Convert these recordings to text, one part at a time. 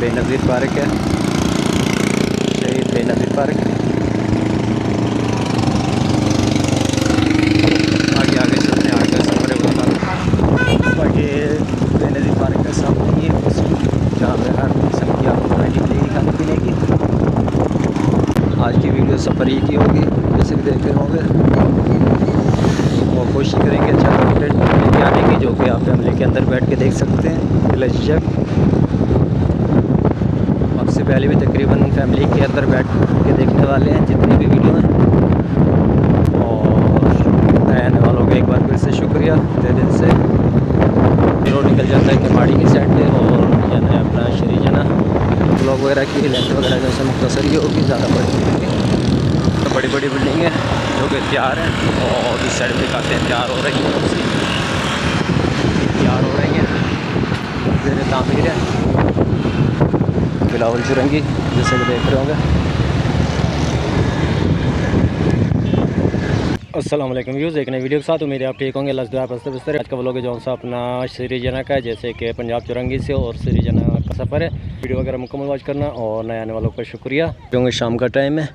Benazir park है, शहीद Benazir park. आगे आगे चलते हैं, आगे सफर है बाकी बेनज़ीर पार्क का सामने ही जहाँ पे हर किस्म की आपको वैरायटी मिलेगी खाने पीने की। आज की वीडियो सफ़र ही की होगी, जैसे कि देखते होंगे, और कोशिश करेंगे अच्छा कंटेंट लेके आने की, जो कि आप फैमिली के अंदर बैठ के देख सकते हैं। लज्जत आपसे पहले भी तकरीबन फैमिली के अंदर बैठ के देखने वाले हैं जितनी भी वीडियो हैं। और नए आने वालों का एक बार फिर से शुक्रिया तहे दिल से। रोड निकल जाता है केमाड़ी की साइड पे, और जाना है अपना श्री जना। ब्लॉग वगैरह की लेंथ वगैरह जैसे मुख्तसर ही होगी, ज़्यादा बड़ी बड़ी बिल्डिंग है जो कि तैयार हैं, और इस साइड पे काफ़ी तैयार हो रही हैं, तैयार हो रही हैं, ज़ेर तामीर है। बिलावल चुरंगी जैसे कि देख रहे होंगे। अस्सलाम वालेकुम व्यूज़, एक नई वीडियो के साथ उम्मीद है आप ठीक होंगे। बिस्तर आज का व्लॉग है जो सा अपना श्री जना का है, जैसे कि पंजाब चुरंगी से और श्री जना का सफ़र है। वीडियो वगैरह मुकम्मल वॉच करना, और नए आने वालों का शुक्रिया। क्योंकि शाम का टाइम है,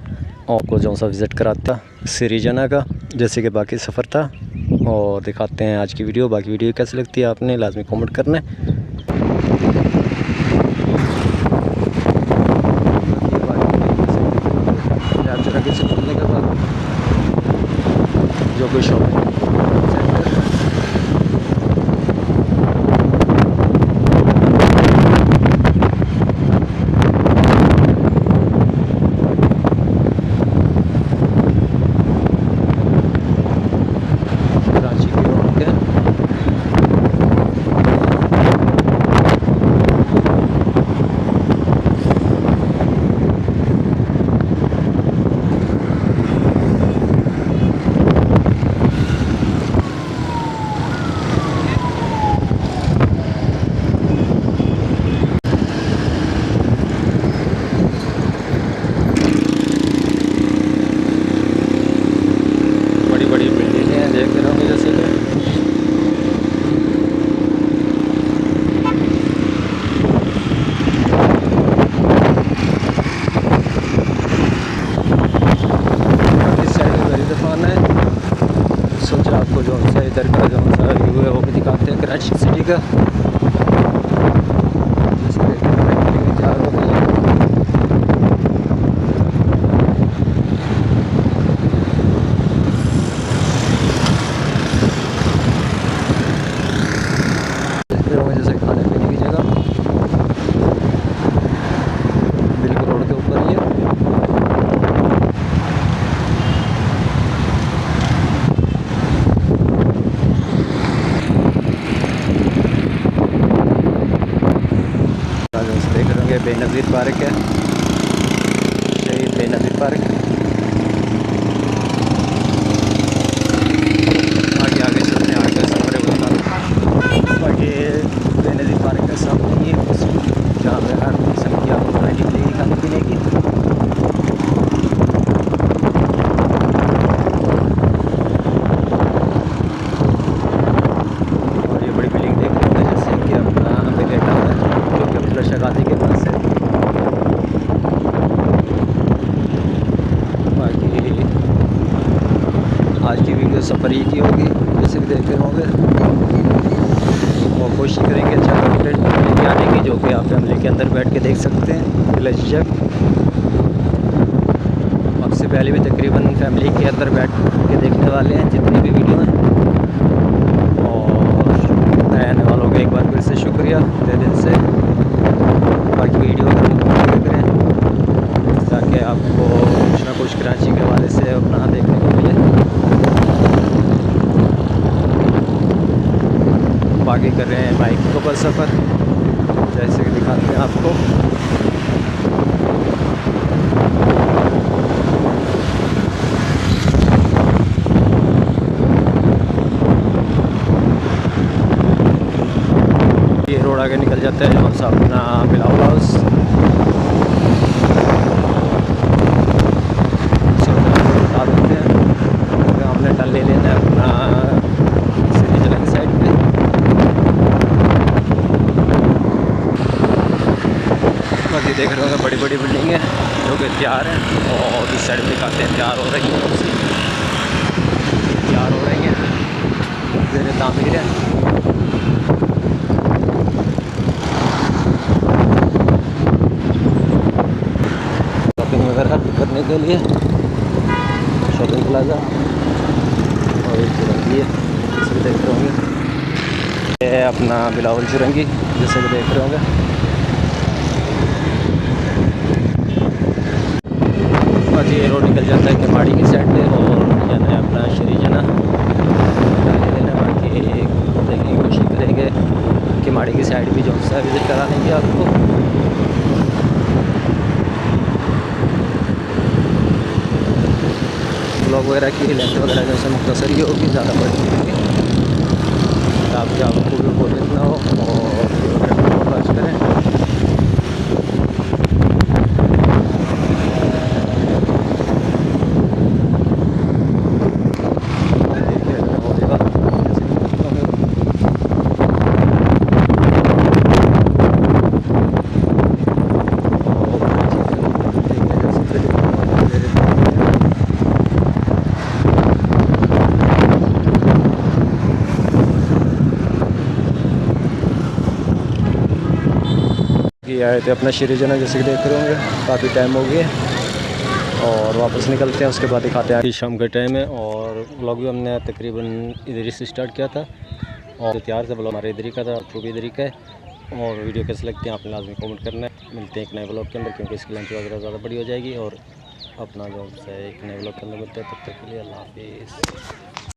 आपको जो सा विज़िट कराता श्री जना का, जैसे कि बाकी सफ़र था, और दिखाते हैं आज की वीडियो। बाकी वीडियो कैसी लगती है आपने लाजमी कमेंट करना है। चुरंगी से खुलने के बाद जो कोई शॉपिंग कराची की रोड है। बड़ी बिल्डिंग है, देख रहे होंगे जैसे कि इस साइड में मेरी दुकान है। सोचा आपको जो सा इधर का जो सा व्यू है वो भी दिखाते हैं कराची सिटी का। जैसे खाने पीने की जगह बिल्कुल रोड के ऊपर ही है। देख रहे होंगे बेनज़ीर पार्क है, शहीद बेनज़ीर पार्क। आगे आगे चलते हैं, आगे सफर है बाकी बेनज़ीर पार्क का सामने ही जहाँ पे हर किस्म की आपको वैरायटी मिलेगी खाने पीने की। और ये बड़ी बिल्डिंग देख रहे हैं जैसे कि अपना बेटा है, जो कि अब्दुल रशीद गाजी के पास है। बाकी आज की वीडियो सफ़र ही की होगी, जैसे कि देखते होंगे, और कोशिश करेंगे अच्छा कंटेंट लेके आने की, जो कि आप फैमिली के अंदर बैठ के देख सकते हैं। लज्जत आपसे पहले भी तकरीबन फैमिली के अंदर बैठ के देखने वाले हैं जितनी भी वीडियो हैं। और नए आने वालों का एक बार फिर से शुक्रिया तहे दिल से। बाकी वीडियो देख रहे हैं ताकि आपको कुछ ना कुछ कराची के हवाले से अपना देखने को मिले। बाकी कर रहे हैं बाइक के ऊपर सफ़र, जैसे कि दिखाते हैं आपको। ये रोड आगे निकल जाता है जो सा अपना बिलावल हाउस। हमने टल ले लेना है अपना श्री जना की साइड पे। देख रहे होंगे बड़ी बड़ी बिल्डिंग है जो कि तैयार हैं, और इस साइड में दिखाते हैं तैयार हो रही हैं, तैयार हो रही हैं, ज़ेर तामीर है। शॉपिंग वगैरह करने के लिए शॉपिंग प्लाजा, और एक चुरंगी है जैसे देख रहे होंगे, ये अपना बिलावल चुरंगी जैसे कि देख रहे होंगे। बाकी ये रोड निकल जाता है किमाड़ी की साइड पे, और जाना है अपना श्री जना लेना। बाकी देखने की कोशिश करेंगे किमाड़ी की साइड भी जो सा विज़िट कराने की आपको। ब्लॉग वगैरह की लेंथ वगैरह जैसे मुख्तसर ही होगी, ज़्यादा बड़ी होगी ताकि आपको भी बोरियत ना हो, और वॉच करें। ये आए थे अपना श्री जना जैसे कि देख रहे होंगे, काफ़ी टाइम हो गया, और वापस निकलते हैं। उसके बाद दिखाते हैं। शाम का टाइम है और व्लॉग भी हमने तकरीबन इधर ही से स्टार्ट किया था, और तैयार से ब्लॉग हमारे इधर ही का था, तो भी इधर ही का है। और वीडियो कैसे लगते हैं आपने लाजमी कमेंट करना है। मिलते हैं एक नए ब्लॉग के अंदर, क्योंकि इसकी लेंथ वगैरह ज़्यादा बड़ी हो जाएगी। और अपना जो है एक नए ब्लॉग के अंदर मिलते हैं, तब तक के लिए अल्लाह हाफिज़।